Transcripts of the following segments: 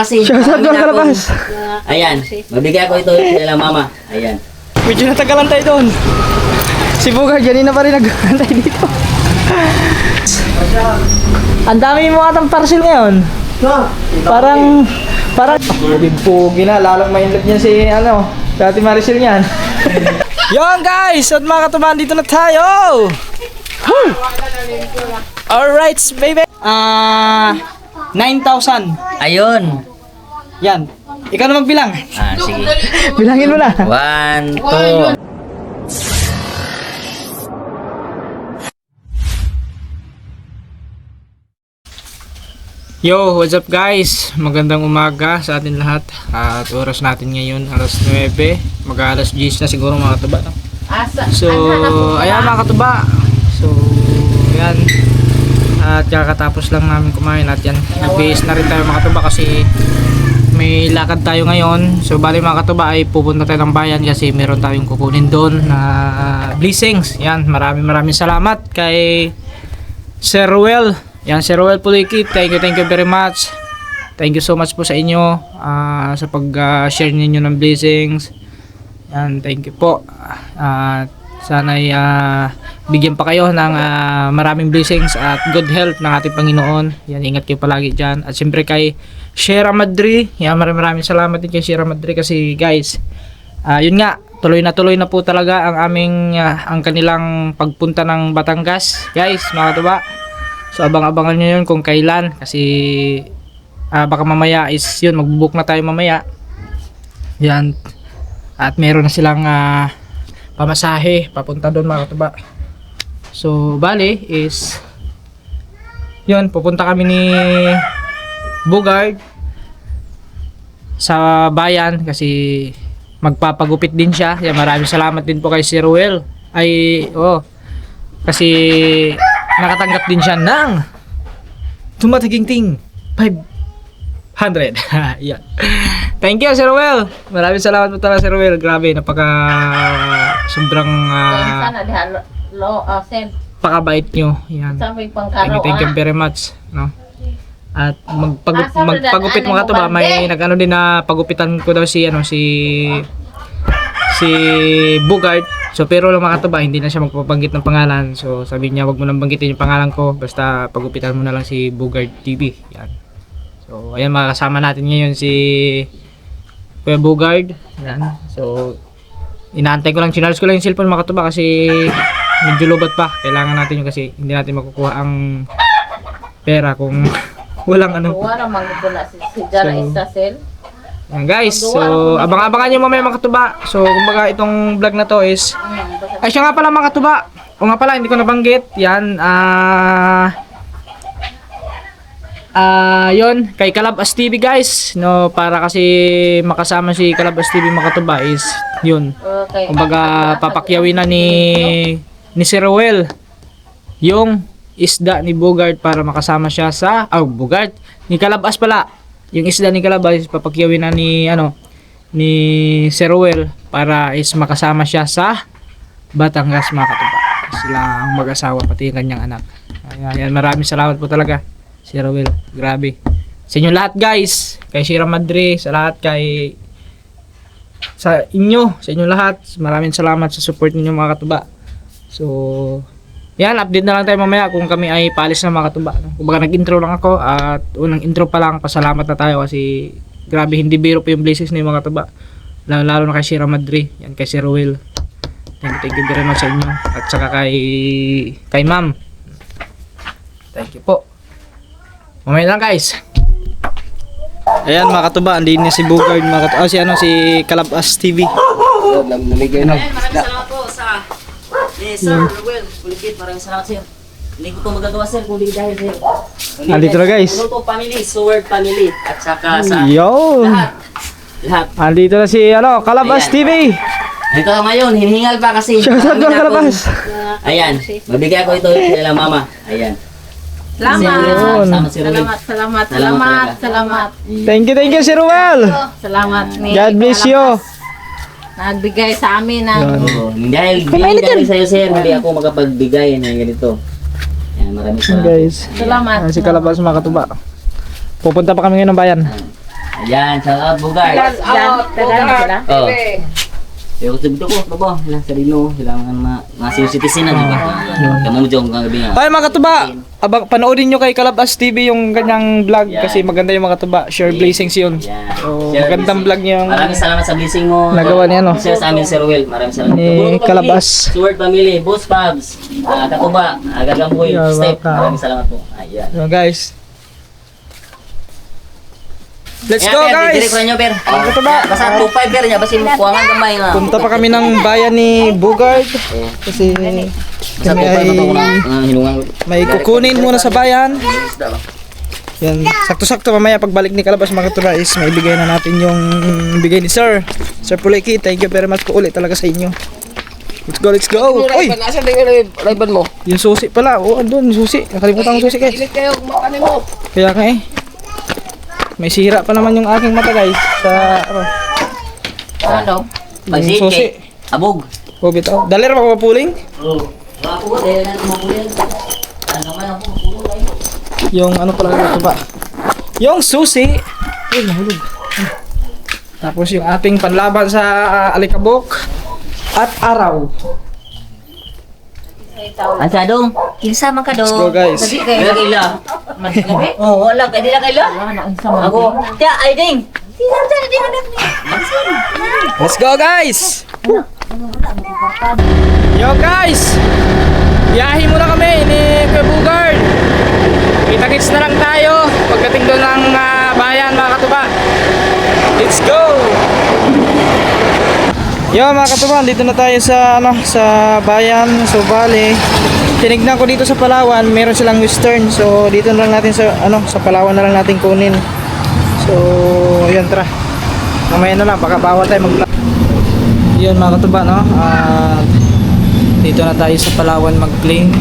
Kasi Shoutout mga kalabas. ayan, mabigay ko ito kay mama. Ayan. Medyo natagalan tayo doon. Si Bugard, ganina pa rin nag-antay dito. Ang dami mo atang parcel ngayon. Parang pugi na, lalong mainlove niya si dati Maricel niyan. Yon guys, at mga katubahan, dito na tayo. Alright baby. 9,000. Ayun. Yan. Ikaw na magbilang. Sige. Bilangin mo na. 1, 2. Yo, what's up guys? Magandang umaga sa atin lahat. At oras natin ngayon, alas 9. Mag-alas 10 na siguro mga katuba. So, ayan mga katuba. So, ayan. At kakatapos lang namin kumain at yan. Nag-base na rin tayo mga katuba kasi may lakad tayo ngayon. So, bali mga katuba ay pupunta tayo ng bayan kasi meron tayong kukunin doon na blessings. Yan, maraming salamat kay Sir Ruel. Yan, Sir Ruel Puliki, thank you very much. Thank you so much po sa inyo sa pag-share ninyo ng blessings. Yan, thank you po. Sana'y bigyan pa kayo ng maraming blessings at good health ng ating Panginoon. Yan, ingat kayo palagi dyan. At siyempre kay Sierra Madre, yan, maraming salamat din kay Sierra Madre kasi guys, yun nga, tuloy na po talaga ang aming ang kanilang pagpunta ng Batangas. Guys, mga katuba. So abang-abangan nyo yun kung kailan kasi baka mamaya is yun, mag-book na tayo mamaya. Yan. At meron na silang pamasahe papunta doon mga katuba. So bali is yun, pupunta kami ni Bugard sa bayan kasi magpapagupit din siya. Yan, maraming salamat din po kay Sir Ruel. Kasi nakatanggap din siya ng tumatiging 500. Yan. Thank you Sir Ruel. Maraming salamat po talaga Sir Ruel. Grabe, sobrang pakabait nyo. Yan. Thank you very much, no? At magpagupit mga to ba, may nag-ano din na pagupitan ko daw si Bugard. So pero lang mga katuba, hindi na siya magpapanggit ng pangalan. So sabi niya, wag mo nang banggitin yung pangalan ko, basta pagupitan mo na lang si Bugard TV. Yan. So ayan, makakasama natin ngayon si Kuya Bugard. Yan. So inaantay ko lang, chinarge ko lang yung cellphone mga katuba kasi medyo lobat pa. Kailangan natin yun kasi hindi natin makukuha ang pera kung walang ano. Yan guys, so abang-abangan nyo mamaya mga katuba. So kumbaga itong vlog na to is ay siya nga pala mga katuba. O nga pala, hindi ko nabanggit. Yan, yun, kay Kalabas TV guys, no, para kasi makasama si Kalabas TV mga katuba is yun. Kumbaga papakyawin na ni Sir Ruel yung isda ni Bugard para makasama siya sa Bugard ni Kalabas pala. Yung isda ni Kalabas papakyawin na ni Sir Ruel para is makasama siya sa Batangas mga katuba. Sila ang mag-asawa pati yung kanyang anak. Ayan, maraming salamat po talaga Sir Ruel. Grabe. Sa inyo lahat guys, kay Sierra Madre, sa lahat sa inyo lahat, maraming salamat sa support ninyo mga katuba. So yan, update na lang tayo mamaya kung kami ay paalis na mga katuba. Kumbaga nag-intro lang ako at unang intro pa lang, pasalamat na tayo kasi grabe, hindi biro po yung blessings ni mga katuba. Lalo na kay Sierra Madre, yan, kay Sir Ruel. Thank you very much sa inyo. At saka kay ma'am. Thank you po. Mamaya lang guys. Ayan mga katuba, andin na si Bugard mga katuba. Si Kalabas TV. Namigay na. Maraming salamat po sa Sir Ruel Puliki. Maraming salamat sir. Hindi ko ito magagawa sir kung hindi dahil sir. Andito na guys. Puno po family, Sword family. At saka sa yo, lahat. andito na si Kalabas Ayan. TV. Dito ngayon, hinihingal pa kasi. Shoutout mga Kalabas. Ayan, mabigay ko ito kay mama. Ayan. Salamat. Salamat. Thank you Sir Ruel. Salamat ni God bless you. nagbigay sa amin ng Dahil sa'yo sir, hindi ako makapagbigay ng ganito. Ayan, maraming salamat. Guys, salamat. si Kalabas mga katuba. Pupunta pa kami ngayon ng bayan. Ayan, shout out Bugard. Tagal na sila. Oh. Yung gusto ko, baba, sila sa Rino, sila mga senior citizen na, di ba? Kamu dyan, mga gabi nga. Ay mga katuba, panoodin nyo kay Kalabas TV yung kanyang vlog kasi maganda yung mga katuba. Share blessings yun. Yan. So, Share magandang blessing. vlog niya yung Maraming salamat sa blessing mo. nagawa niya, no? Share sa amin, Sir Will. Maraming salamat. Ni Tulong family, Kalabas. Stewart Family, Boss Pabs, Katuba, Gagamboy, Yeah, Step. welcome. Maraming salamat po. Ayan. So guys, let's Ayan, go Per, guys! direct ko na nyo, Per. Mga katuba, Basta 2-5, Per, niya. Basta yung kuwangan gamay nga. punta pa kami ng bayan ni Bugard kasi Basta kami 2-5 na ito ko ay na hinungan. may kukunin muna sa bayan. Yan, sakto-sakto mamaya pagbalik ni Kalabas mga katuba is may bigay na natin yung bigay ni Sir Puleki. Thank you very much po ulit talaga sa inyo. Let's go, let's go! Uy! Nasaan din yung riban mo? Yung susi pala, oo, andun, susi. Nakalimutan ko susi guys. Ilit kayo, kumakanin mo. Kaya ka eh. May sira pa naman yung aking mata guys sa ano. Ano? Pagsit, susi. Abog. Oh, bitaw. Daler pa mapuling. Oo. Ako, dahil na kumapulin. Ano naman ako, kumapulin. Yung ano pala ito ba? Yung susi. Ay, nahulog. Tapos yung ating panlaban sa alikabok at araw. Ansadong. Kinsa man ka do? Let's go guys. Wala kaila. Madlabi? Oo, wala. Kaya di na kaila. Wala na unsa man. Ako. Tiya, ay ding. Let's go guys. Yo guys. Biyahe muna kami ni Kuya Bugard. Kita-kits na lang tayo pagdating doon ng bayan mga katuba. Let's go. Yo mga katuba, dito na tayo sa sa bayan. So bali, tinignan ko dito sa Palawan, meron silang western. So dito na lang natin sa Palawan na lang natin kunin. So ayun, tara. Mamaya na lang baka bawal tayo mag. Yun mga katuba, no? Dito na tayo sa Palawan mag-plane.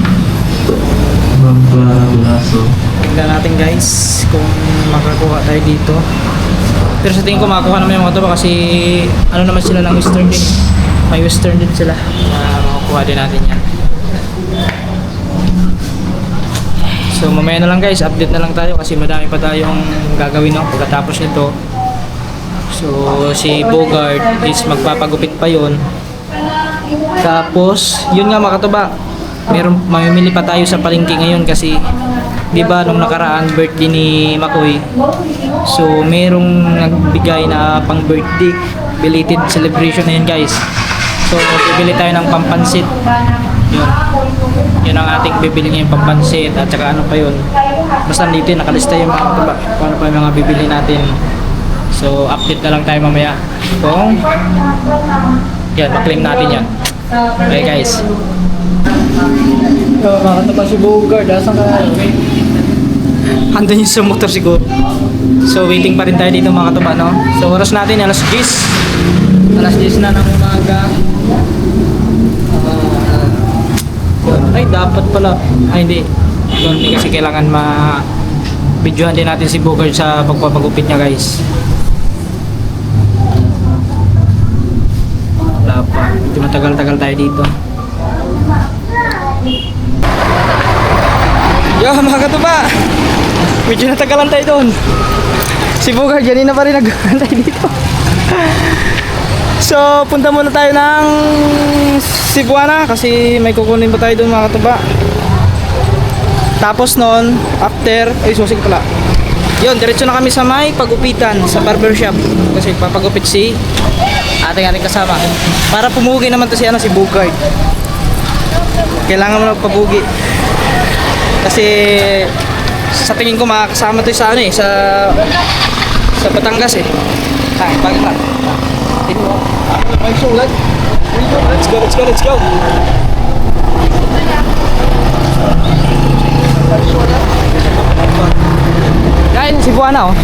Tingnan natin guys kung makakuha tayo dito. Pero sa tingin ko makakuha naman yung mga katuba kasi ano naman sila ng western din. May western din sila. Makakuha din natin yan. So mamaya na lang guys, update na lang tayo kasi madami pa tayong gagawin, no? Pagkatapos nito. So si Bugard is magpapagupit pa yon. Tapos yun nga mga katuba, mamimili pa tayo sa palengke ngayon kasi di ba nung nakaraan birthday ni Makoy. So merong nagbigay na pang birthday belated celebration na yun guys. So bibili tayo ng pampansit. Yun ang ating bibili ngayon, pampansit at saka ano pa yun. Basta dito nakalista yung mga katuba kung ano pa yung mga bibili natin. So update na lang tayo mamaya kung yan, maklaim natin yan. Okay guys. So mga katuba, si Bugard, asan ka? Andun yung sa motor siguro. So waiting pa rin tayo dito mga katuba, no? So oras natin alas 10. Alas 10 na ng umaga. Ay dapat pala. Ay hindi. Doon hindi kasi kailangan videohan din natin si Bugard sa pagpapagupit niya guys. Wala pa. Medyo matagal-tagal tayo dito. Yo mga katuba, medyo natagalan tayo doon. Si Bugard kanina pa rin nag-antay dito. So punta muna tayo ng Cebuana kasi may kukunin pa tayo doon mga katuba. Tapos noon, after, ay susig pala. Yun, diretso na kami sa may pagupitan sa barbershop kasi papagupit si ating kasama. Para pumugi naman to si Bugard. Kailangan mo na pabugi. Kasi sa tingin ko makakasama to sa sa Batangas eh. Bakit ba? May sulat. Let's go. Kain si Buana oh.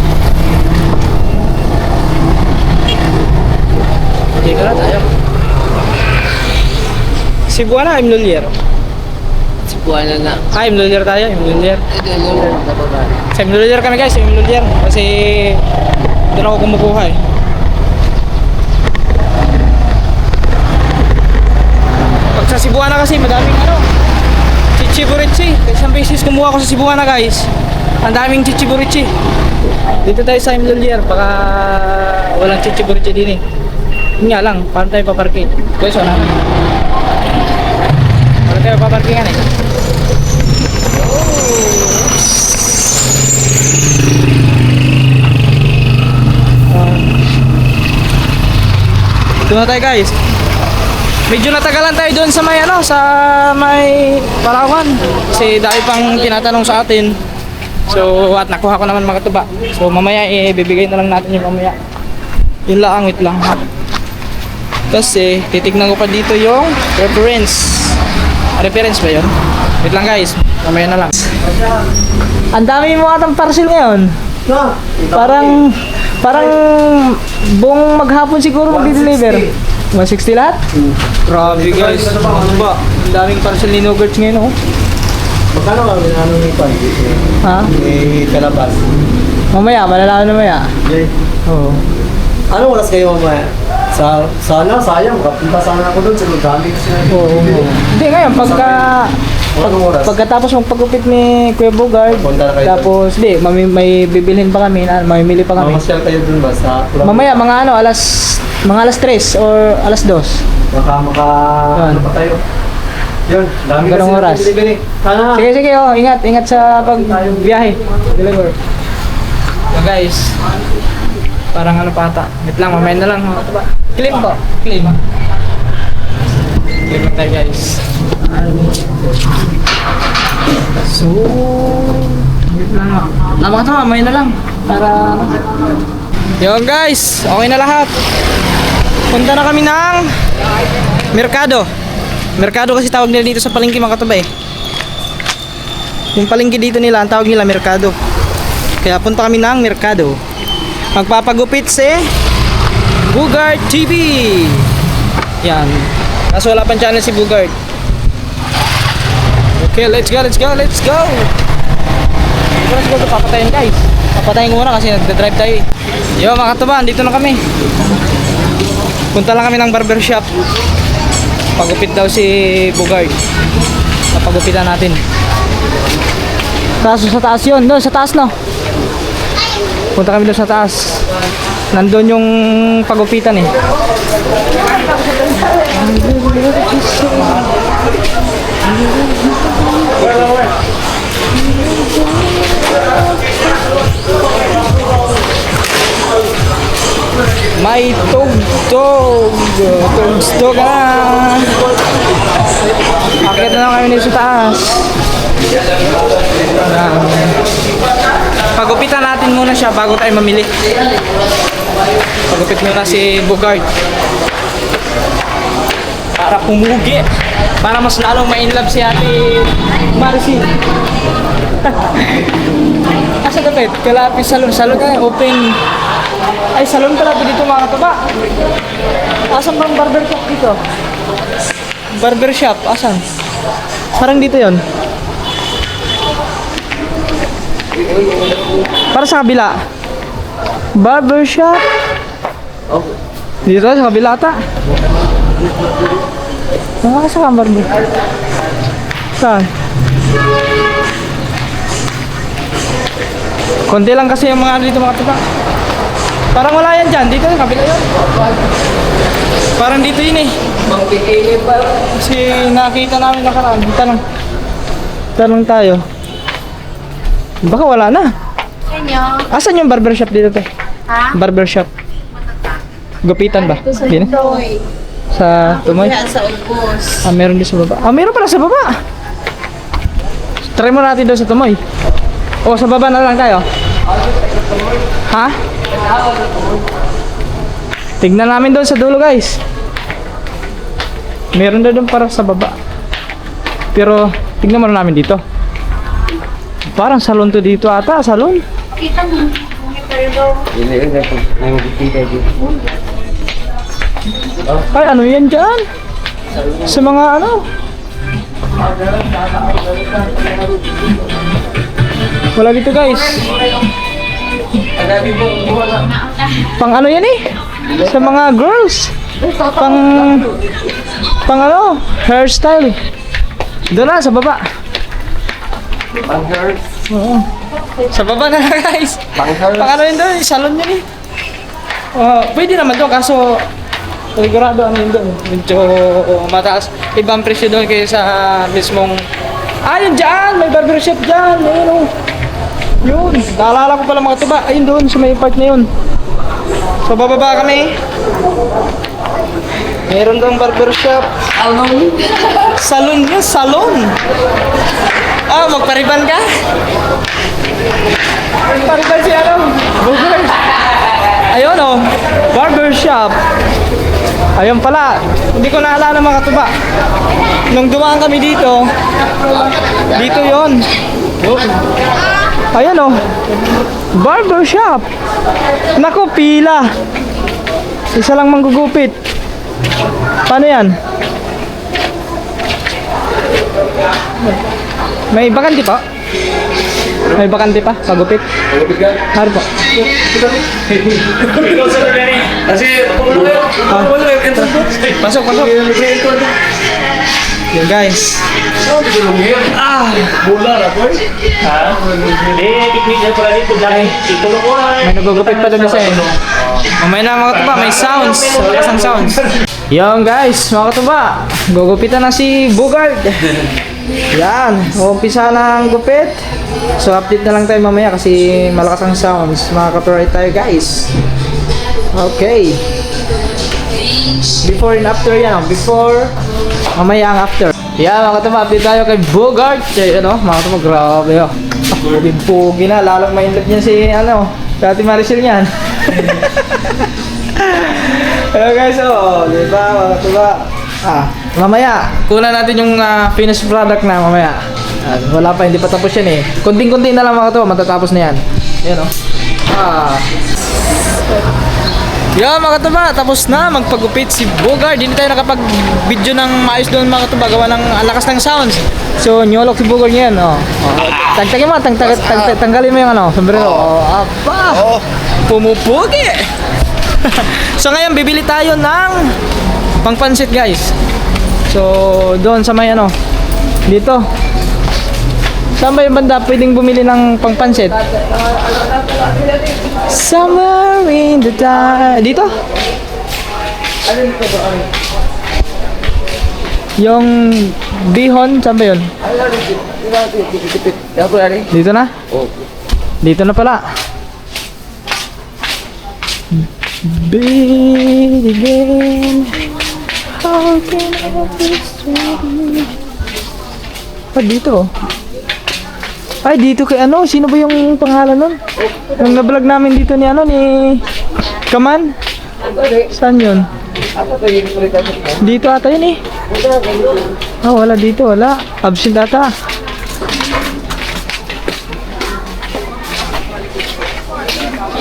Dito na tayo. Si Buana, I'm Lulier. Buwan na. I'm Lulier tayo, Sa Lulier kami guys, Lulier. Kasi doon ako kumukuha eh. Pag sa Cebuana kasi madaming chichiburichi. Isang beses kumuha ako sa Cebuana guys. Ang daming chichiburichi. Dito tayo sa Imlulier, baka walang chichiburche din eh. Yun nga lang, paano tayo paparking? Pweso na. Paano tayo paparkingan eh? Ito na tayo guys. Medyo natagalan tayo doon sa may ano, sa may Palawan. Kasi dahil pang tinatanong sa atin. So at nakuha ko naman mga tuba. So mamaya bibigay na lang natin yung mamaya. Yun lang, wait lang. Kasi titignan ko pa dito yung reference. Reference ba yun? Wait lang guys, mamaya na lang. Ang dami mo atang parcel ngayon. Parang buong maghapon siguro mag-deliver. 160 lahat? Grabe guys. Ba? Ang daming parcel ni Nogurts ngayon oh. Magkano kami ni Pan? Ha? May kalabas. Mamaya, malalaman na mamaya. Okay. Oo. Anong oras kayo mamaya? Sana, sayang. Kapunta sana ako doon sa Lugami. Oo. Hindi ngayon, Anong oras? pagkatapos magpagupit ni Kuya Bogart, Punta na kayo tapos di, may bibilhin pa kami, mamimili pa kami. Mamasyal kayo doon ba? Sa Mamaya, mga alas 3 or alas 2. Ano pa tayo? Yun, dami kasi Ganong oras. delivery. Sana. Sige, oh, ingat sa pagbiyahe. Deliver. So guys, parang ano pa ata. Wait lang, mamaya na lang. Claim po. Claim. Claim tayo guys. So, wait lang ako. Tama ka to, mamaya na lang. Para yun guys, okay na lahat. Punta na kami ng Merkado. Merkado kasi tawag nila dito sa palengke mga katuba eh. Yung palengke dito nila, ang tawag nila Merkado. Kaya punta kami ng Merkado. Magpapagupit si Bogart TV. Yan. Kaso wala pang channel si Bogart. Okay, let's go. Let's go. Papatayin guys. Papatayin ko muna kasi nagda-drive tayo eh. Yo mga katuba, dito na kami. Punta lang kami ng barbershop. Pagupit daw si Bogart. Papagupitan natin. Kaso sa taas yun. Doon sa taas no. Punta kami doon sa taas. Nandun yung pagupitan eh. May tugtog. Tugtog na. Akit na lang kami dito sa taas. Pagupitan natin muna siya bago tayo mamili. Pagupit muna si Bogart. Para pumugi. Para mas lalong ma-inlove si Ate Marcy. Asa dapat? Kalapit salon ka open. Ay, salon pala dito mga katuba. Asan bang barbershop dito? Barbershop, asan? Parang dito yon. Para sa kabila. Barbershop. Dito sa kabila ata. Sa kamar mo. Saan? Konti lang kasi yung mga dito mga katuba. Parang wala yan dyan. Dito sa kabila yun. Parang dito yun eh. Kasi nakita namin nakaraan. Tanong tayo. Baka wala na. Asan yung barbershop dito te? Ha? Barbershop. Gupitan ba? Sa Dito? Tumoy. Sa Tumoy? Kaya sa Ubos. Meron din sa baba. Meron pala sa baba. Try mo natin doon sa Tumoy. O, sa baba na lang tayo. Ha? Tignan namin doon sa dulo guys. Meron na doon para sa baba. Pero tignan muna namin dito. Parang salon to dito ata, salon. Kita mo. Ay, ano yan dyan? Sa mga ano? Wala dito guys. Pang ano yan eh? Sa mga girls. Pang ano? Hairstyle. Doon na sa baba. Pang-hair. Oo. Sa baba na lang guys. Pang ano yun doon, salon yun eh. Pwede naman doon kaso sigurado ano yun doon. Medyo mataas. Ibang presyo doon kaysa sa mismong yun dyan! May barbershop dyan! Ayun o. Yun. Naalala ko pala mga tuba. Ayun doon sa may part na yun. So bababa kami. Meron doon barbershop. Salon yun, salon. Magpariban ka? Pariban si ano? Booger. Ayun o. Barbershop. Ayun pala. Hindi ko naalala mga tuba. Nung dumaan kami dito. Dito yon. Ayan o. Barbershop. Naku, pila. Isa lang manggugupit. Paano yan? May bakante pa? May bakante pa? Pagupit? Hari po. Pasok. Yun guys. May nagugupit pa doon isa eh. Mamaya na mga katuba, may sounds. Malakas ang sounds. Yung guys, mga katuba, gugupitan na si Bogart. Yan, umpisa na ang gupit. So update na lang tayo mamaya kasi malakas ang sounds. Makaka-provide tayo guys. Okay. Before and after yan, before, mamaya ang after. Yan mga katuba, update tayo kay Bogart. Ano, mga katuba, grabe yun. Pugi na, lalong ma-inlove niya si ano, Ate Maricel niyan. Hello guys, diba mga katuba. Mamaya, kunan natin yung finished product na mamaya. Wala pa, hindi pa tapos yan eh. Kunting-kunti na lang mga katuba, matatapos na yan. Yan o. Yan mga katuba, tapos na magpagupit si Bogart. Hindi tayo nakapag-video ng maayos doon mga katuba, gawa ng lakas ng sounds. So, nyolok si Bogart niyan. Tagtagin mo, tanggalin mo yung ano, sombrero. Aba! Pumupugi! So ngayon, bibili tayo ng pangpansit guys. So, doon sa may ano, dito. Saan ba yung banda pwedeng bumili ng pangpansit? Somewhere in the dark. Dito? Yung bihon, saan ba yun? Dito na? Dito na pala. Begin. How can I be dito? Ay, dito kay ano? Sino ba yung pangalan nun? Yung na-vlog namin dito ni ano, ni Kaman? Saan yun? Dito ata yun eh. Wala dito, wala. Absent ata.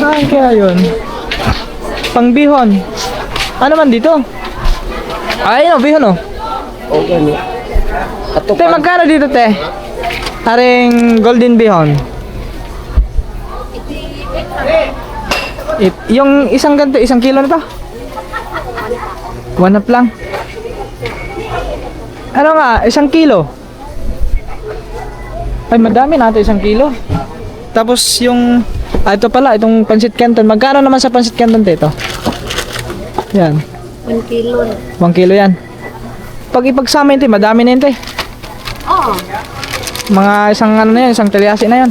Saan kaya yun? Pangbihon. Ano man dito? Ayun, bihon oh. Okay. Te, magkano dito te? Haring golden bihon. Yung isang ganito, isang kilo na to? 1 up lang. Ano nga, isang kilo? Ay, madami na ito, isang kilo. Tapos yung, ito pala, itong pansit canton. Magkano naman sa pansit canton ito? Yan. 1 kilo. 1 kilo yan. Pag ipagsama yun, madami na yun, te. Oo. Mga isang ano na yan, isang talyasi na yan.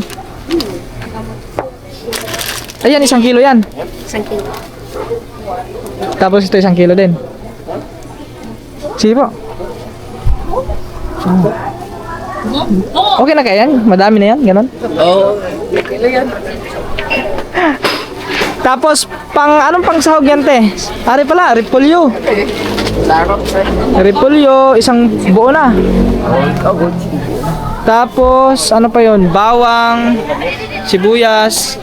Ayan, 1 kilo yan. 1 kilo. Tapos ito 1 kilo din. Sige po. Okay na kaya yan? Madami na yan? Ganon? Okay lang yan. Tapos, anong pang sahog yan, te? Ari pala, repolyo. Repolyo, isang buo na. Tapos, ano pa yon? Bawang, sibuyas.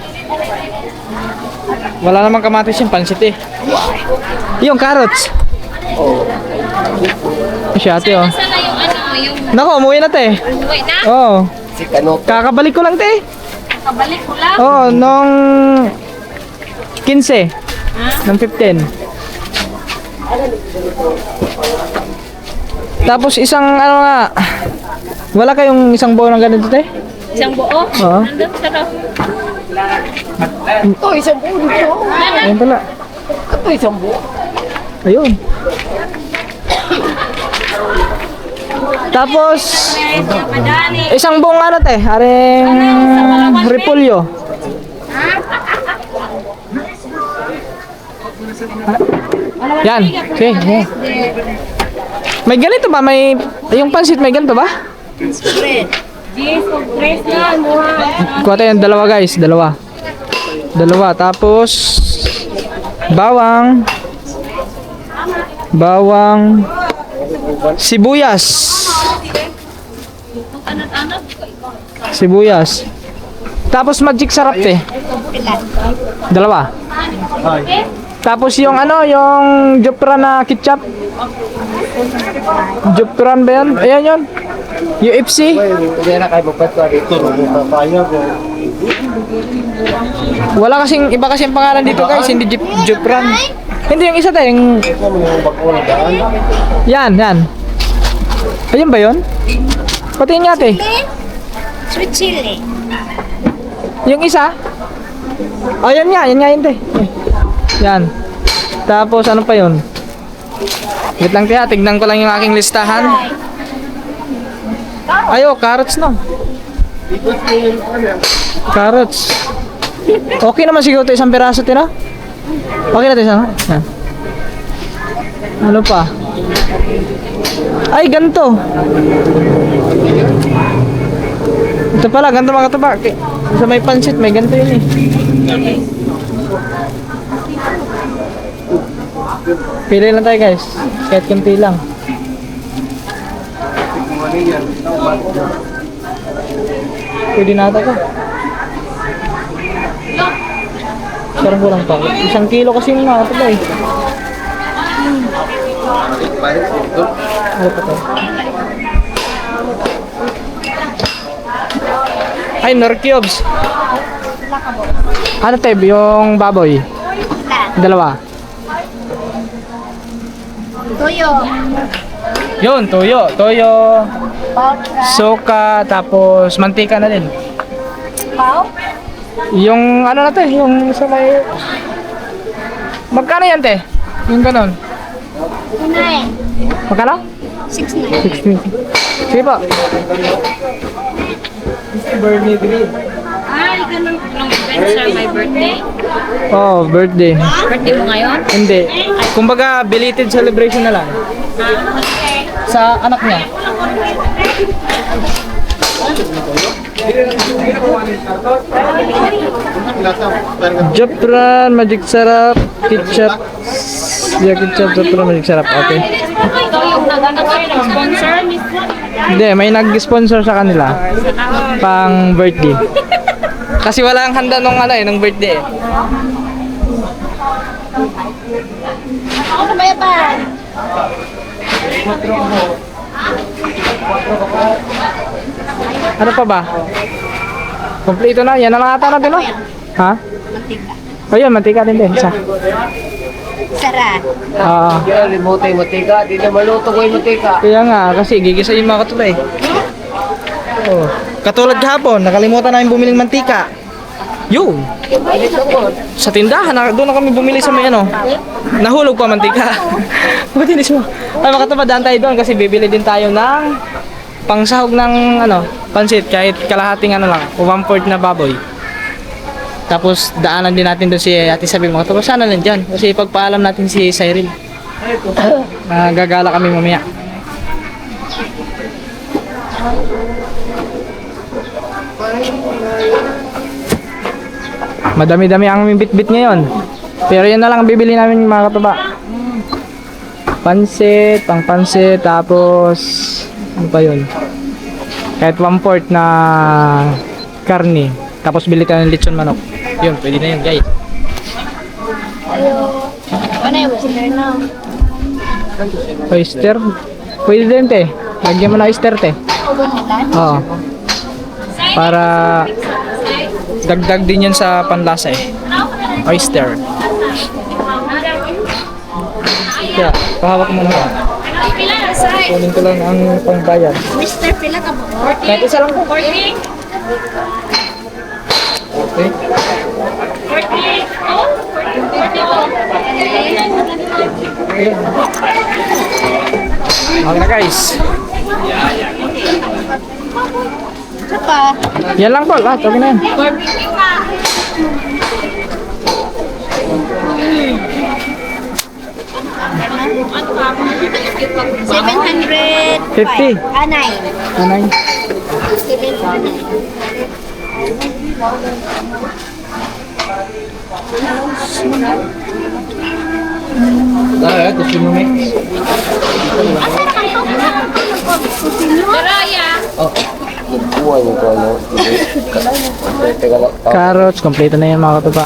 Wala namang kamatis yung pansit eh. Yung carrots. Siya ate oh. Sana yung ano, yung Nako, umuwi na te. buhay na. Oo. Si Kanot. Kakabalik ko lang te. Kabalik ko lang. Oo, nung 15. Nung 15. Tapos isang ano nga. Wala kayong isang buo ng ganito te? Isang buo? Oo. Nandun sa loob. Ito, isang buo dito. Ayun pala. Ito, isang buo. Ayun. Tapos, Madani. isang buong ano te, aring repolyo. Yan, okay. Yeah. May ganito ba? May, yung pansit may ganito ba? Yes, compress na. Kuha tayo ng dalawa guys, dalawa. Dalawa, tapos bawang, sibuyas. Sibuyas. Tapos magic sarap te. Dalawa. Tapos yung ano, yung Jopran na ketchup. Jopran ba yan? Ayan yun. UFC. Hindi na kayo magpatwa dito. Wala kasing, iba kasing pangalan dito guys, hindi Jopran. Hindi yung isa tayo, yung... Yan. Ayun ba yun? Patingin nga te. Sweet chili. Yung isa? Oh, yan nga yun te. Yan. Tapos ano pa yun? Wait lang tiya, tignan ko lang yung aking listahan. Ayo, carrots no. Carrots. Okay naman siguro ito isang piraso tira. Okay na ito isang. Yan. Ano pa? Ay, ganito. Ito pala, ganito mga katuba. Sa may pansit, may ganito yun eh. Pili lang tayo guys. Kahit kunti lang. Pwede na ata ko. Sarang ko lang pa. 1 kilo kasi yung mga ito eh. Ano pa to? Ay, nor cubes. Ano tayo? Yung baboy? Dalawa. Tuyo. Yun, toyo, soka, tapos mantika na din. Pau? Yung ano na to, yung sa may... Magkano yan te? Yung ganon. 9. Magkano? 6. 60. Sige po. Bernie Green. Ay, ganun. Nung event sa my birthday. Oh, birthday. Birthday mo ngayon? Hindi. Kumbaga, belated celebration na lang. Sa anak niya. Jopran, magic sarap, ketchup. Yeah, ketchup, Jopran, magic sarap. Okay. Ikaw yung nag-sponsor? Hindi, may nag-sponsor sa kanila. Pang birthday. Kasi wala ang handa nung ano eh, nung birthday eh. Ako na bayapan. Ano pa ba? Kompleto na. Yan na lang ata natin, no? Ha? Ayun, mantika din din. Isa. Sarap. Kaya remote yung matika. Di na maluto ko yung matika. Kaya nga, kasi gigisa yung mga katulad eh. Oh. Katulad kahapon, nakalimutan namin bumiling mantika. Yun! Sa tindahan, doon na kami bumili sa may ano. Nahulog pa mantika. Matinis mo. Ay, makatapadaan tayo doon kasi bibili din tayo ng pangsahog ng ano, pansit kahit kalahating ano lang, 1/4 na baboy. Tapos daanan din natin doon si Ate Sabi mo. Tapos sana nandyan kasi pagpaalam natin si Cyril. Gagala kami mamaya. Madami-dami ang aming bit-bit ngayon. Pero yun na lang ang bibili namin mga katuba. Pansit, pang pansit, tapos ano pa yun? Kahit 1/4 na karne. Tapos bili tayo ng lechon manok. Yun, pwede na yun guys. Ano yung western na? Oyster? Pwede din te. Lagyan mo na oyster te. Oo. Para dagdag din yun sa panlasa eh. Oyster. Kaya, pahawak mo na. Kunin ko lang ang pangbayad. Mr. Pila ka ba? Kahit isa lang po. 40? Okay. Okay na guys. Saka, Yan lang po, lahat. Okay na yan. $700. 50. 9. Anay. 700. Ito si Mumix. Buwan ko ano. Teka lang. Carrots, kompleto na yan mga katuba.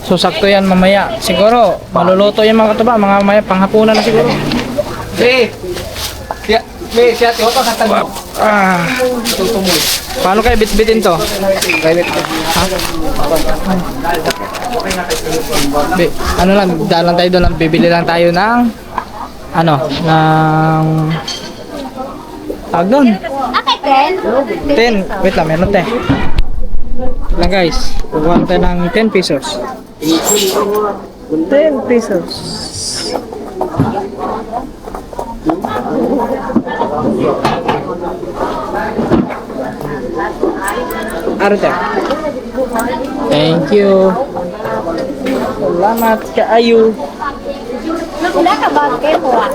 So sakto yan mamaya. Siguro, maluluto yan mga katuba. Mga mamaya, panghapunan na siguro. Siya, tiyo pa katagwap. Ah, paano kayo bitbitin to? Ano lang, daan lang tayo doon. Bibili lang tayo ng ano, ng tawag doon. Okay, 10. 10. Wait lang, meron 10. Lang guys, kukuha tayo ng 10 pesos. 10 pesos. Arte. Thank you. Salamat kaayo. Wala ka ba? Kaya mo ah.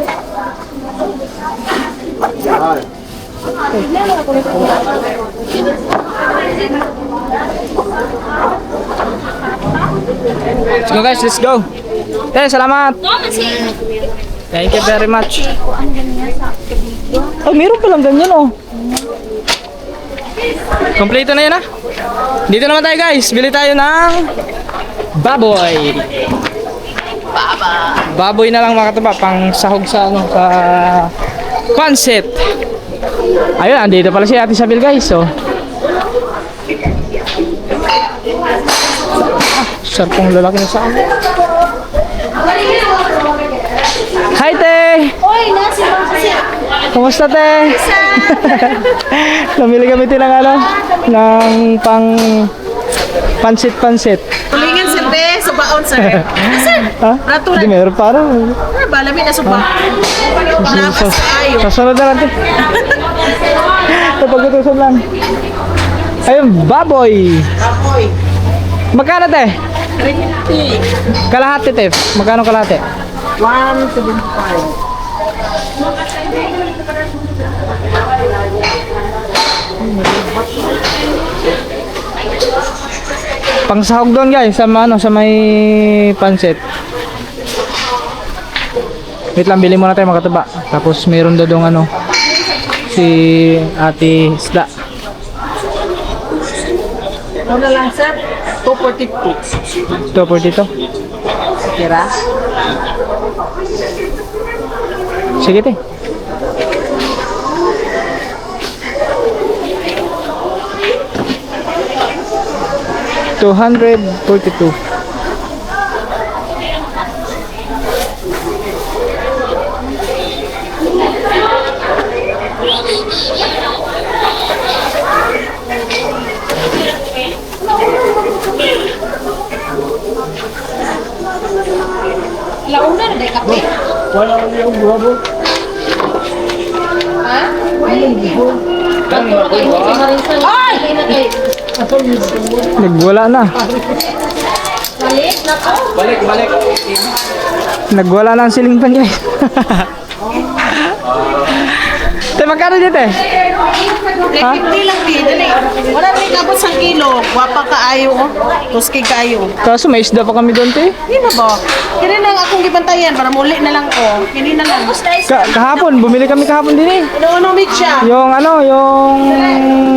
Let's go guys, let's go. Salamat. Thank you very much. Oh, meron palang ganyan oh. Kompleto na yun ah. Dito naman tayo guys. Bili tayo ng baboy. Baboy na lang mga katuba. Pang sahog sa ano, sa pancit. Ayun, andito pala si Ate Isabel guys. So. Sarpong lalaki na sa akin. Hi te! Oy, nasi mo kasi. Kumusta te? Namili kami ng ano, ng pang pansit. Tulingan sir be, subaon sir. Sir, Ha? rato Hindi, lang. meron parang. Balami na suba. Napas ayo. Sasunod na natin. Napag-utusan lang. Ayun, baboy. Apoy. Magkano te? 350. Kalahati te. Magkano kalahati? 175. Pang sahog doon guys, sa ano, sa may pansit. Wait lang, bili muna tayo mga katuba. Tapos meron doon ano, si Ate Isda. Ano lang sir? 242. Ito po dito. Kira? Sige te. $242. Launa na dahil kape. Wala ko yung buhabo. Ay! Nagwala na. Balik na ko. Balik. Nagwala na ang ceiling fan guys. Te, magkano dito eh? Ha? Hindi lang di, dali. Wala rin kapot sa kilo. Wapa ka ayo. Tuski ka ayo. Kaso may isda pa kami doon te. Hindi na ba? Kini na nga akong gibantayan para muli na lang ko. Kini na lang. Kahapon, bumili kami kahapon din eh. Ano meet siya? Yung ano, yung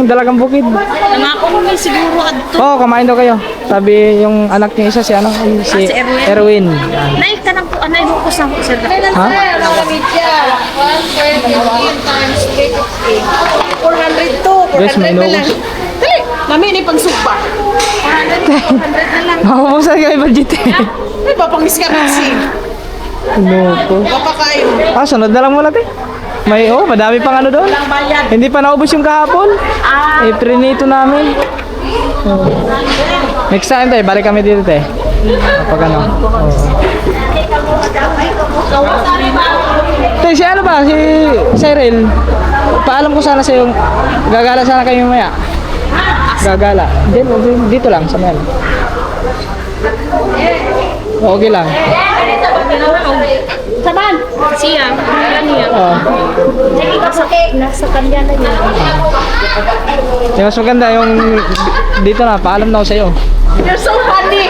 dalagang bukid. Nangako mo may siguro adto. Oo, kumain daw kayo. Sabi yung anak niya isa si ano, si Erwin. Yan. Nay ka nang anay mo ko sa sir. Ha? Guys, may 400 na inubos. lang. Dali, lami ni pang sugba. 400 na lang. Makamusan kayo budget eh. Ay, ba pang iskamitsi? No po. Wapa kayo. Ah, sunod na lang muna te. Madami pang ano doon. Hindi pa naubos yung kahapon. Prinito namin. Next time tayo, balik kami dito tayo. Kapag ano. Tayo, si ano ba? Si Cyril. Paalam ko sana sa'yo. Gagala sana kayo maya. Gagala. Dito lang, sa mel. Okay lang. Saban! Siya. Ano yan? Nasa kanya na yun. Yung mas maganda yung dito na, paalam na ako sa'yo. You're so funny!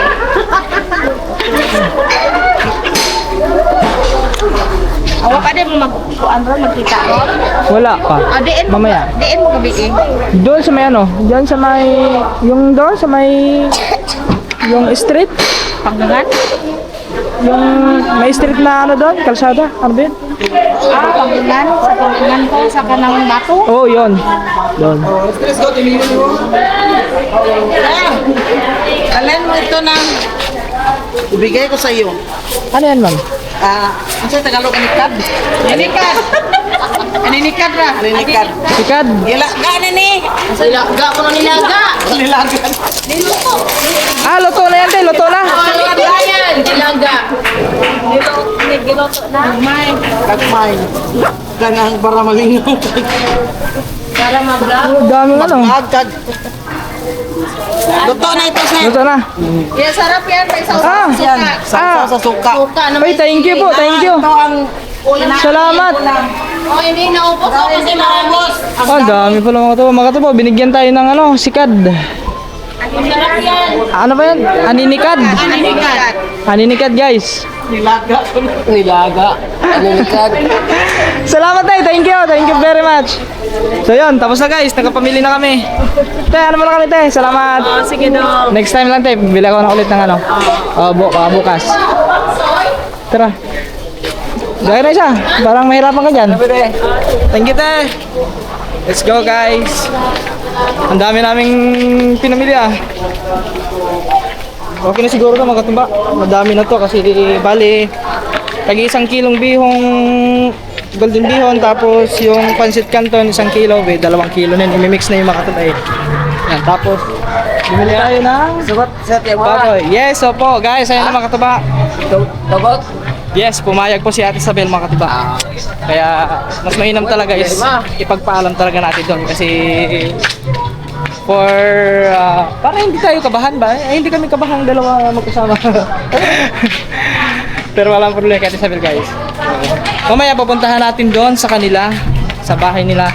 Awa ka din mo magkita. Wala pa. Diin mo. Mamaya. Diin mo gabi. Doon sa may ano, doon sa may, yung doon sa may, yung street. Panggangan? Yung may street na ano doon, kalsada, ano ba yun? Panggangan? Sa panggangan ko, sa kanang bato? Oo, yun. Doon. Alin mo ito na ibigay ko sa iyo. Ano yan, ma'am? Ang sa Tagalog, anikad. Anikad. Aninikad ra. Anikad. Ikad. Gilaga na ni. Ga ko na nilaga. Nilaga. Ah, luto na yan, te. Luto na. Ayan, nilaga. Kagmay. Kanang para malingaw. Para mag-vlog. Ang daming ano. Agkag. Luto na ito, sir. Luto na. Kaya sarap yan. May sauce Ah, Yan. Sausaw sa suka. suka na Ay, thank you po, thank you. Ito ang Salamat. Oh, hindi naubos ako kasi naubos. Oh, ang dami pala mga katubo. Mga katubo, binigyan tayo ng ano, sikad. Sarap yan. Ano ba yan? Aninikad. aninikad. Aninikad, guys. Nilaga. Nilaga. Aninikad. Salamat tayo, thank you. Thank you very much. So yun, tapos na guys, nagkapamili na kami. Tay, ano muna kami tay? Salamat. Sige daw. Next time lang tay, bili ako na ulit ng ano. Bukas. Tara. Gaya na isa, parang mahirapan ka dyan. Thank you tay. Let's go guys. Ang dami naming pinamili ah. Okay na siguro ito mga katumba. Madami na to kasi bali tagi 1 kilong bihong golden bihon, tapos yung pancit canton 1 kilo, 2 kilo na yun. Imimix na yung mga katumba eh. Yan, tapos bumili tayo ng Sugot sa tiyawa. baboy. Yes, opo guys, ayun na mga katumba. Tagot. Yes, pumayag po si Ate Isabel mga katiba. Kaya mas mainam talaga is ipagpaalam talaga natin doon kasi for para hindi tayo kabahan ba? Hindi kami kabahan dalawa magkasama. Pero walang problema kay Ate Isabel guys. Mamaya pupuntahan natin doon sa kanila, sa bahay nila.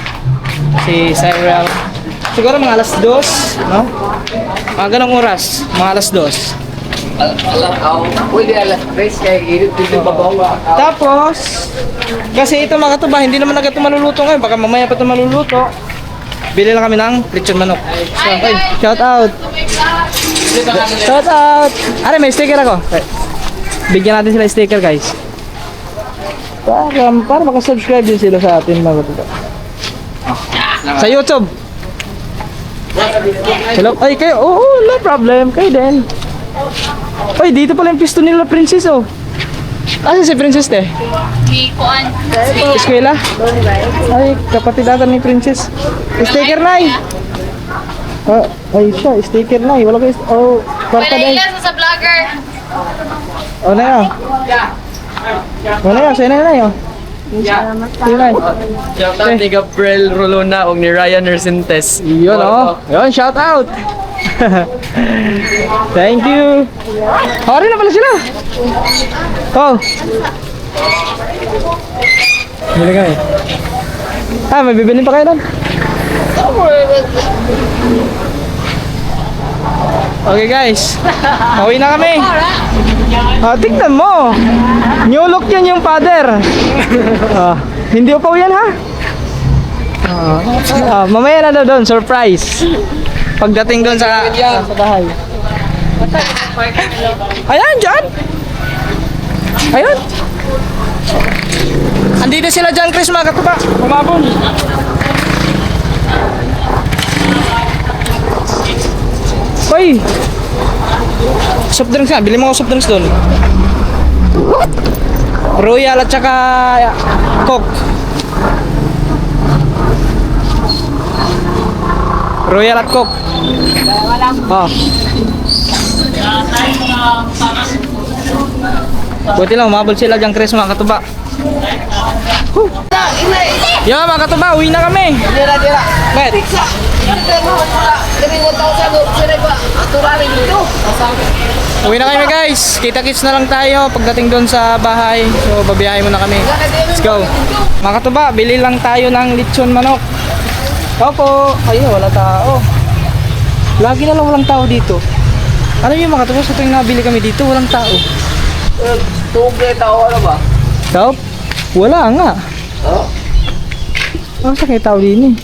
Si Cyril. Siguro mga alas 2, no? Mga ganong oras, mga alas 2. Pwede alas 3 kaya irit dito babawa. Tapos, kasi ito mga katuba, hindi naman agad ito maluluto ngayon. Baka mamaya pa ito maluluto. Bili lang kami ng lechon manok. So, okay, shout out. Shout out. Are, may sticker ako. Bigyan natin sila sticker guys. Para makasubscribe din sila sa atin mga katuba. Sa YouTube. Hello? Ay, kayo. Oo, no problem. Kayo din. Ay, dito pala yung pisto nila, Princess, oh. Asa si Princess, te? Kuan. Eskwela? Ay, kapatid ata ni Princess. Sticker na eh. Ay, siya, sticker na eh. Wala kayo, oh, kwarta na eh. sa vlogger. Oh, na yun. Oh, na yun, sa'yo na yun. Sa'yo na yun. Shout out ni Gabriel Rolona o ni Ryan Nercentes. Yun, oh. Yun, shout out. Thank you. Oh, rin na pala sila. Oh. Bili kami. May bibilin pa kayo doon? Okay guys. Pauwi na kami. Tignan mo. New look yan yung father. Hindi pa yan ha? Mamaya na daw doon, surprise. Pagdating doon sa bahay. Ayan, dyan. Ayun. Andito sila dyan, Chris, mga katuba. Kumabon. Hoy. Soft drinks nga. Bili mo ako soft drinks doon. Royal at saka Coke. Royal at Coke. Oh. Buti lang, umabol sila dyan, Chris, mga katuba. Yo, mga katuba, uwi na kami. Bet. Uwi na kami, guys. Kita-kits na lang tayo pagdating doon sa bahay. So, babiyahe muna kami. Let's go. Mga katuba, bili lang tayo ng lechon manok. Opo. Ay, wala tao. Lagi na lang walang tao dito. Alam niyo mga katuba, sa tuwing nabili kami dito, walang tao. Tubre tao ano ba? Tao? Wala nga. Oh. Bakit sa kayo tao din eh?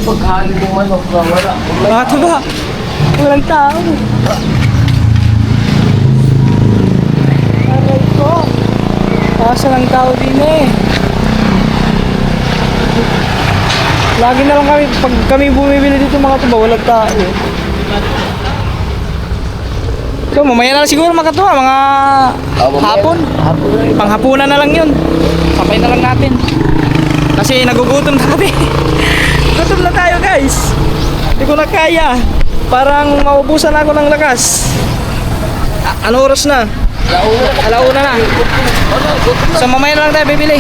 Paghali mo manok ba? Wala. Mga katuba, walang tao. Aray ko. Kasa lang tao din eh. Lagi na lang kami, pag kami bumibili dito mga katuba, walang tao. So, mamaya na lang siguro mga katuwa, mga hapon. Panghapunan na lang yun. Sabay na lang natin. Kasi nagugutom na kami. Gutom na tayo, guys. Hindi ko na kaya. Parang maubusan ako ng lakas. Ano oras na? Alauna na. So, mamaya na lang tayo bibili.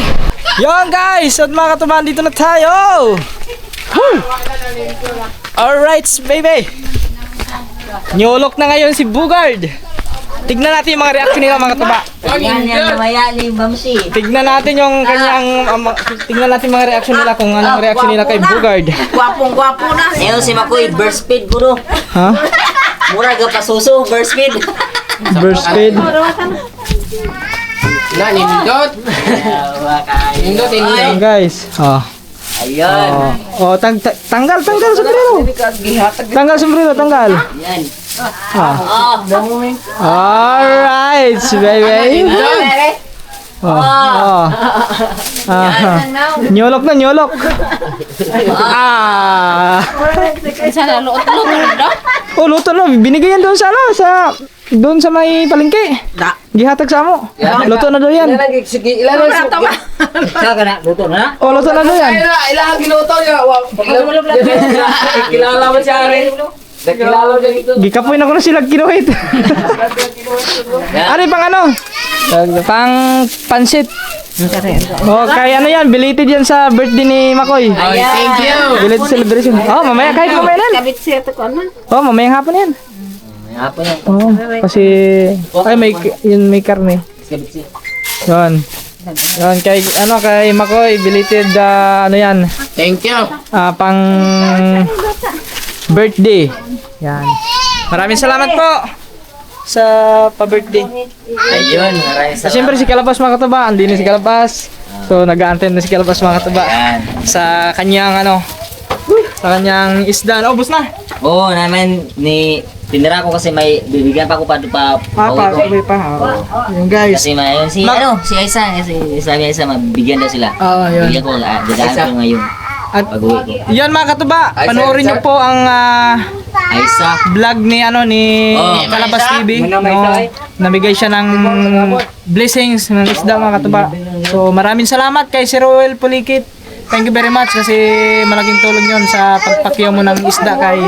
Yon guys, at mga katuwa, dito na tayo. Woo! Alright, baby. Nyolok na ngayon si Bugard. Tignan natin yung mga reaction nila mga tuba. Yan namaya ni Bamsi. Tignan natin yung kanyang tignan natin mga reaction nila kung anong reaction nila kay Bugard. Gwapong-gwapo na. Ngayon si Makoy, burst speed puro. Ha? Mura ga pasuso, burst speed. Burst speed. Na, nindot. Nindot, Ayan guys. Oh. Ayun. Tanggal sombrero. Tanggal sombrero, tanggal. Yan. Ah. Oh. Alright, baby. Oh. Nyolok na, nyolok. Sana luto daw. Oh, luto na. Binigay yan doon doon sa may palengke. Gihatag sa mo. Luto na daw yan. Sige, ilan na Saka na, luto na. Oh, luto na daw yan. Ilang ginuto niya. Kilala mo siya rin. Nakilala mo siya dito. Gikapoy na ko na sila kinuhit. Ano yung pang ano? Pang pansit. Oh, kaya ano yan, belated yan sa birthday ni Makoy. Thank you. Belated celebration. Oh, mamaya, kahit mamaya na yan. Kabit siya to ko na. Oh, mamayang hapon yan. Hapon yan. Oh, kasi, ay, may karne. Yun. Yun, kay Makoy, belated, ano yan, Thank you. pang birthday. Yan. Maraming salamat po sa pa-birthday. Ayun, maraming salamat. Siyempre si Kalabas mga katuba, andin na si Kalabas. So nag-a-attend na si Kalabas mga katuba Yan. sa kanyang sa kanyang isda. Ubus na. Oo, naman tinira ko kasi may bibigyan pa ko pa pauwi ko. Yung guys. Kasi may si Aisa, kasi sabi Aisa mabigyan daw sila. Oo, yun. Bigyan ko, dadaan ko ngayon. At Pag-uwi ko. yan mga katuba, panoorin niyo po ang Aisa. vlog ni Kalabas TV. No, namigay siya ng blessings ng isda mga katuba. So maraming salamat kay Sir Roel Pulikit. Thank you very much kasi malaking tulong yon sa pagpakyaw mo ng isda kay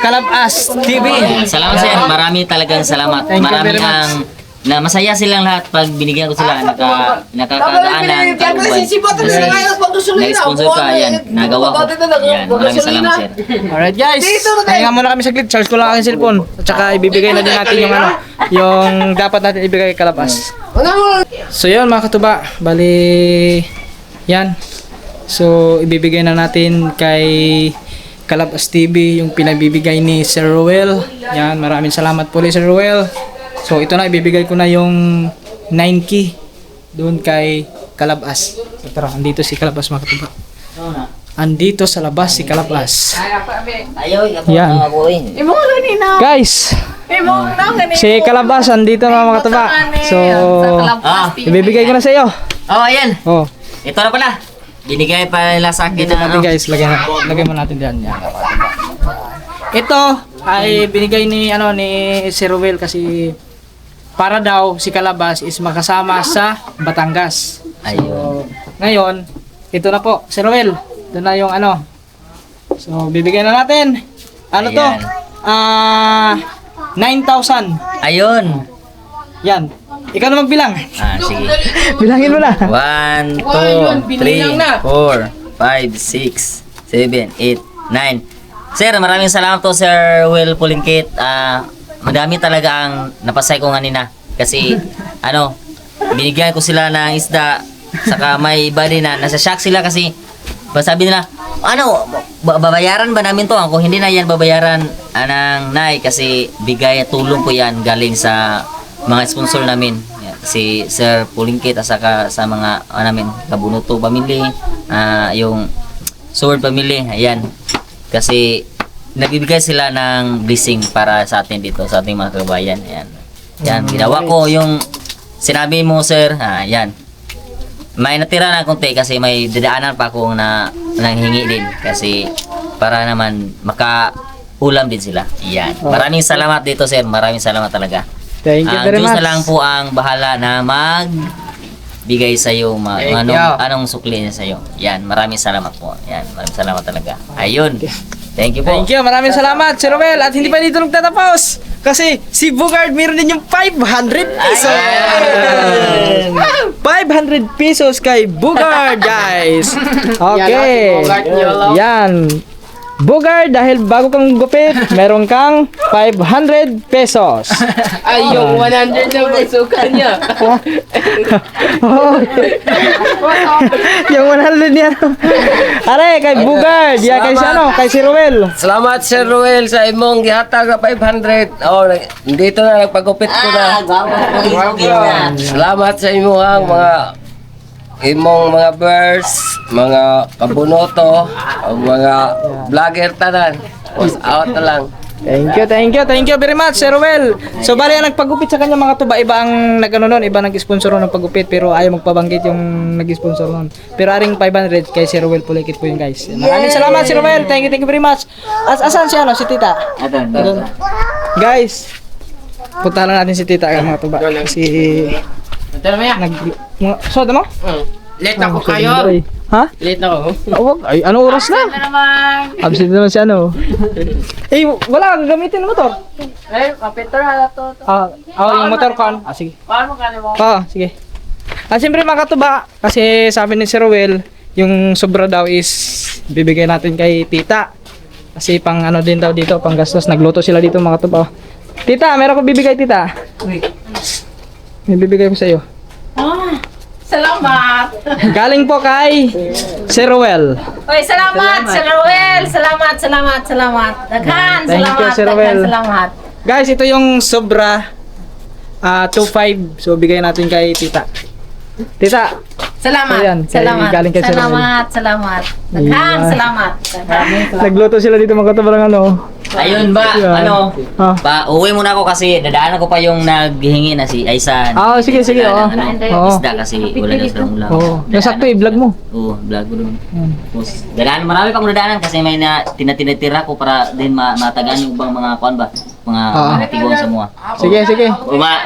Kalabas TV. Salamat sir, marami talagang salamat. Thank you Marami very much. na masaya silang lahat pag binigyan ko sila nakakagaan ng kaluban. Kasi nag-sponsor ka, yan, nagawa ko. Yan, maraming salamat sir. Alright guys, pahinga muna kami saglit. Charge ko lang aking cellphone. At saka ibibigay na din natin yung dapat natin ibigay kay Kalabas. So yun mga katuba, bali yan. So ibibigay na natin kay Kalabas TV yung pinagbibigay ni Sir Roel. Yan, maraming salamat po Sir Roel. So ito na, ibibigay ko na yung 9K doon kay Kalabas. So tara, andito si Kalabas mga katuba. Andito sa labas si Kalabas. Ayaw, Yan. Imo gani na. Guys, Imo na gani. si Kalabas andito mga katuba. So ibibigay ko na sa iyo. Oh, ayan. Oh, Ito na pala. Binigay pa nila sa akin ito na natin guys, lagyan mo natin diyan. Yan. Ito ay binigay ni Sir Roel kasi para daw si Kalabas is makasama sa Batangas. Ayun. Ngayon, ito na po, Sir Ruel. Ito na yung ano. So, bibigyan na natin. Ano to? Ayan. 9,000. Ayun. Yan. Ikaw na magbilang. Sige. Bilangin mo na. 1, 2, 3, 4, 5, 6, 7, 8, 9. Sir, maraming salamat to Sir Will Pulingkit. Madami talaga ang napasay ko kanina. Kasi, binigyan ko sila ng isda. Saka may iba din na nasa shock sila kasi sabi nila, babayaran ba namin to? Ako hindi na yan babayaran ng Nay kasi bigay tulong po yan galing sa mga sponsor namin. Yan, si Sir Pulingkit at saka sa mga namin, Kabunuto Family, yung Sword Family, ayan. Kasi nagbibigay sila ng blessing para sa atin dito, sa ating mga kabayan. Ayan. Yan, ginawa ko yung sinabi mo, Sir. Ayan. May natira na konti kasi may dadaanan pa akong nanghingi din kasi para naman makaulam din sila. Yan. Maraming salamat dito, Sir. Maraming salamat talaga. Thank you very Diyos much. na lang po ang bahala na magbigay sa iyo anong sukli niya sa iyo. Yan, maraming salamat po. Yan, maraming salamat talaga. Ayun. Thank you po. Thank you. Maraming salamat, Sir Ruel. At hindi pa dito nagtatapos. Kasi si Bugard meron din yung 500 pesos. 500 pesos kay Bugard, guys. Okay. Yan. Bugard, dahil bago kang gupit, meron kang 500 pesos. Ay, yung 100 na basukan niya. Yung 100 niya. Are, kay Bugard. Yan, kay kay si Ruel. Salamat Sir Ruel sa imong gihatag na 500. Dito na nagpagupit ko na. Salamat sa imong mga birds, mga kabunoto, mga vlogger tanan. Post out na lang. Thank you very much, Sir Ruel. So, bali ang nagpagupit sa kanya mga tuba, iba ang nag-ano nun, iba nag-sponsor nun ng pagupit, pero ayaw magpabanggit yung nag-sponsor nun. Pero aring 500 kay Sir Ruel Pulingkit po yun, guys. Maraming salamat, Sir Ruel. Thank you very much. Asan si si Tita? Adon. Guys, punta lang natin si Tita mga tuba. Kasi so, mo? Late ako kayo. Ha? Late na ako. Ay, ano oras na? Absent naman si wala kang gamitin ng motor. Kapitor hala to. Yung motor ko. Sige. Paano ka mo? Sige. Siyempre mga katuba, kasi sabi ni Sir Ruel, yung sobra daw is bibigay natin kay Tita. Kasi pang din daw dito, pang gastos. Nagluto sila dito mga katuba. Tita, meron ko bibigay, Tita. May bibigay ko sa iyo. Salamat. Galing po kay Sir Ruel. Oy, salamat, Sir Ruel. Salamat. Daghan, Thank you, salamat. Sir Ruel. Salamat. Guys, ito yung sobra 2.5. So, bigay natin kay Tita. Tita. Salamat. Ayan, galing kay Sir Ruel. Salamat. Daghan, Ayan. salamat. Nagluto sila dito mga katabarang Ayun ba, Yan. uwi muna ako kasi dadaanan ko pa yung naghihingi na si Aisan. Sige. Isda kasi wala na silang ulam. Nasakto i-vlog mo. Vlog ko doon. Tapos, marami pa akong dadaanan kasi may tinatira ko para din matagaan yung ibang mga kuan ba? Mga tiguan sa mga. Sige.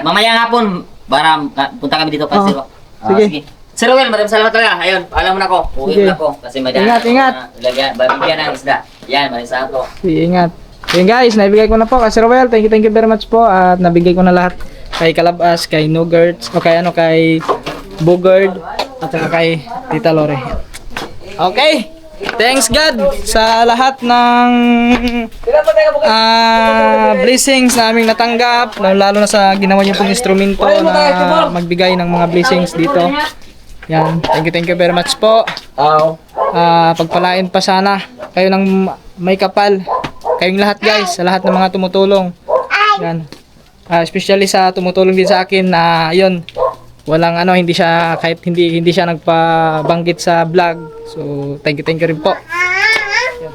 Mamaya nga po, para punta kami dito kasi. Sige. Sir Ruel, maraming salamat talaga. Ayun, paalam muna ako. Uwi Sige. muna ako kasi may daan. Ingat. Babigyan ng isda. Yan, maraming salamat po. Sige, ingat. Yun guys, nabigay ko na po kay Sir Ruel. Thank you very much po. At nabigay ko na lahat kay Kalabas, kay Nugerts, o kay Bugard, at saka kay Tita Lore. Okay. Thanks God sa lahat ng blessings na aming natanggap, lalo na sa ginawa niyo pong instrumento na magbigay ng mga blessings dito. Yan. Thank you very much po. Pagpalain pa sana kayo ng may kapal. Kayong lahat guys, sa lahat ng mga tumutulong. Yan. Especially sa tumutulong din sa akin na yun, walang hindi siya kahit hindi siya nagpabanggit sa vlog. So, thank you rin po.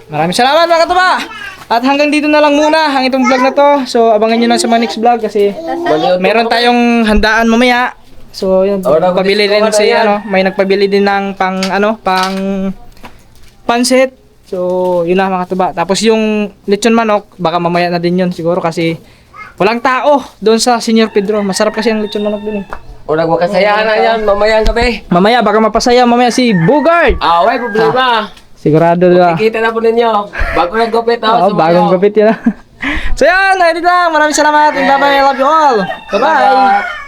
Maraming salamat mga katuba. At hanggang dito na lang muna ang itong vlog na to. So, abangan niyo na sa mga next vlog kasi meron tayong handaan mamaya. So, yun, pabili din may nagpabili din ng pang pansit. So, yun na mga katuba. Tapos yung lechon manok, baka mamaya na din yun siguro kasi walang tao doon sa Senior Pedro. Masarap kasi ang lechon manok doon. Unang makasayahan na yan, mamayang gabi. Mamaya, baka mapasaya mamaya si Bugart. Away, problema. Sigurado na. Kikita na po ninyo. Bago ng gupit, Oo, bagong gupit yan. So yan, edit lang. Maraming salamat. And bye-bye. I love you all. Bye-bye.